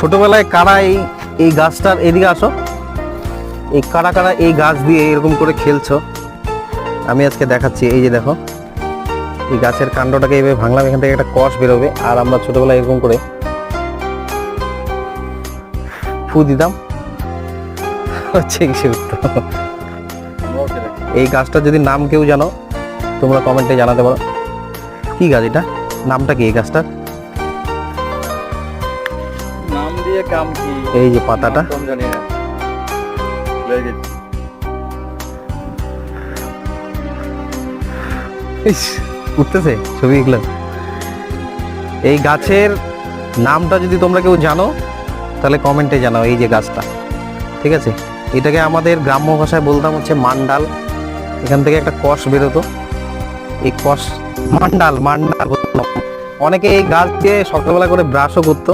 ছোটবেলায় কারা এই গাছটার, এদিকে আসো, এই কারা কারা এই গাছ দিয়ে এরকম করে খেলছো আমি আজকে দেখাচ্ছি। এই যে দেখো, এই গাছের কাণ্ডটাকে এইভাবে ভাঙলাম, এখান থেকে একটা কষ বেরোবে, আর আমরা ছোটবেলায় এরকম করে ফু দিতাম, হচ্ছে কি উত্তর। এই গাছটা যদি নাম কেউ জানো তোমরা কমেন্টে জানাতে পারো। কি গাছ এটা, নামটা কি এই গাছটার? নাম দিয়ে কাম কি? এই যে পাতাটা, নাম জানি না, ভুলে গেছি। ইস, উঠতেছে ছবি এগুলো। এই গাছের নামটা যদি তোমরা কেউ জানো তাহলে কমেন্টে জানাও। এই যে গাছটা, ঠিক আছে, এটাকে আমাদের গ্রাম্য ভাষায় বলতাম হচ্ছে মান্ডাল। এখান থেকে একটা কষ বেরোতো, এই কষ মান্ডাল মান্ডাল বলতাম। অনেকে এই গাছ দিয়ে সকালবেলা করে ব্রাশও করতো।